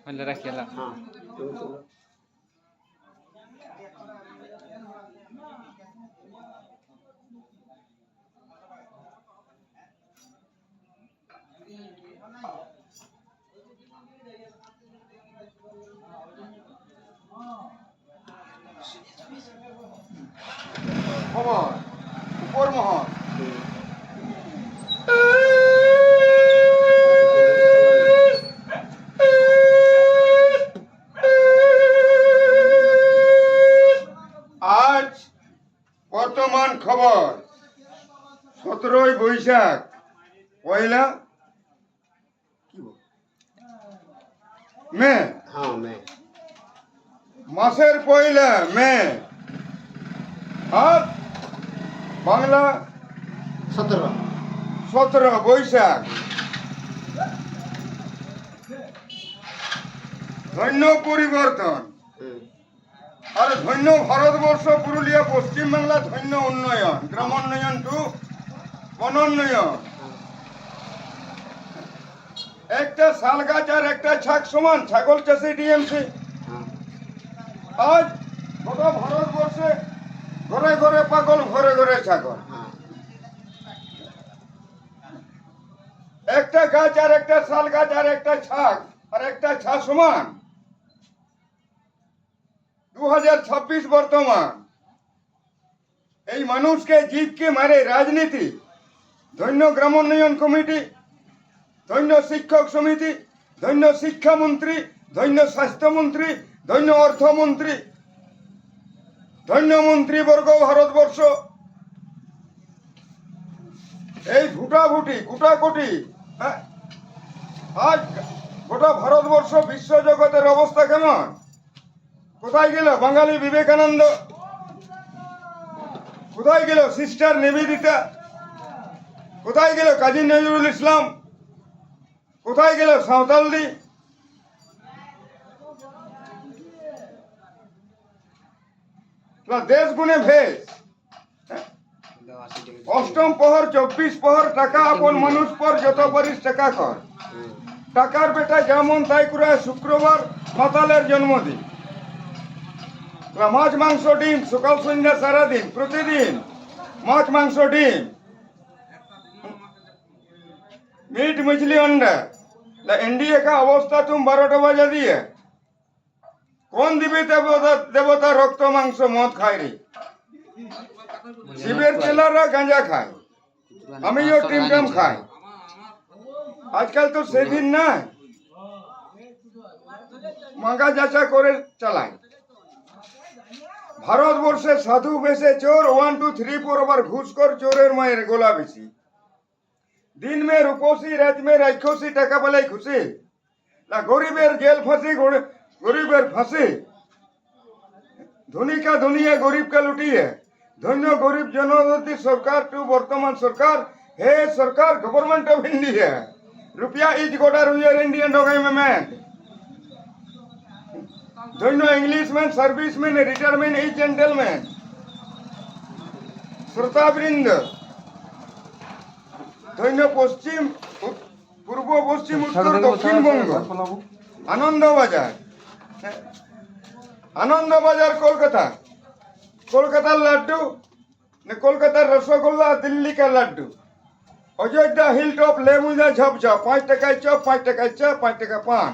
রাখিলাম। হ্যাঁ তুমি তোলো। খবর উপর মহল। আজ বর্তমান খবর 17ই বৈশাখ পয়লা মে, হ্যাঁ মে মাসের পয়লা মে, আর বাংলা 17 বৈশাখ। ধন্য পরিবর্তন আর ধন্য ভারতবর্ষ, পুরুলিয়া, পশ্চিমবাংলা, ধন্য উন্নয়ন, গ্রামোন্নয়ন টু বনোন্নয়ন। একটা শাল গাছ আর একটা ছাগ সমান, ছাগল চাষে ডিএমসি। আজ গোটা ভারতবর্ষে ঘরে ঘরে পাগল, ঘরে ঘরে ছাগল। একটা গাছ আর একটা শাল গাছ আর একটা ছাগ আর একটা ছা সমান। 2026 বর্তমান। এই মানুষকে জীবকে মারে রাজনীতি। ধন্য গ্রামোন্নয়ন কমিটি, ধন্য শিক্ষক সমিতি, ধন্য শিক্ষামন্ত্রী, ধন্য স্বাস্থ্যমন্ত্রী, ধন্য অর্থমন্ত্রী, ধন্য মন্ত্রীবর্গ ভারতবর্ষ। এই ভুটাভুটি কুটাকুটি, আজ গোটা ভারতবর্ষ, বিশ্বজগতের অবস্থা কেমন? কোথায় গেল বাঙালি বিবেকানন্দ? কোথায় গেল সিস্টার নিবেদিতা? কোথায় গেল কাজী নজরুল ইসলাম? কোথায় গেল সাঁওতালদি? দেশ গুণে ভেষ। অষ্টম প্রহর 24 প্রহর, টাকা আপন মানুষ পর, যত পারিস টাকা কর। টাকার বেটা যেমন তাই করে, শুক্রবার মাতালের জন্মদিন। মাছ মাংস ডিম সকাল সন্ধ্যা সারাদিন, প্রতিদিন মাছ মাংস ডিম, मीट मछली अंडा। एनडीए का अवस्था तुम 12टा बजा दिए। कौन देवी देवता देवता रक्त मांस मद खाय रे? शिवेर चेलारा गांजा खाय, आमिও টিমটাম খাই। আজকাল তো সেদিন না, মাঙ্গা যাচা করে চালায়। ভারতবর্ষে সাধু বেশে চোর, 1 2 3 4 আবার ঘুষখোর চোরের মায়ের গোলা বেশি। दिन में रूपोसी, रात में राक्षसी, टाका पालाई खुशी। ना गरीबेर जेल फांसी, गरीबेर फांसी। धनी का दुनिया गरीब का लुटिए। धन्य गरीब जनजाति सरकार टू वर्तमान सरकार। हे सरकार, गवर्नमेंट ऑफ इंडिया, रुपया इज गोटा रुयर इंडियन गवर्नमेंट। धन्य Englishman, serviceman, retirement is gentleman. श्रोतावृंद, ধন্য পশ্চিম, পূর্ব, পশ্চিম, উত্তর, দক্ষিণবঙ্গ। আনন্দবাজার, আনন্দবাজার কলকাতা। কলকাতার লাড্ডু, কলকাতার রসগোল্লা, দিল্লি কা লাড্ডু। অযোধ্যা হিল টপ, লেবুজা ঝপঝপ, 5 টাকায় চপ, 5 টাকায় চা, 5 টাকা পান।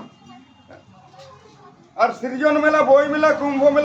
আর সৃজন মেলা, বই মেলা, কুম্ভ মেলা।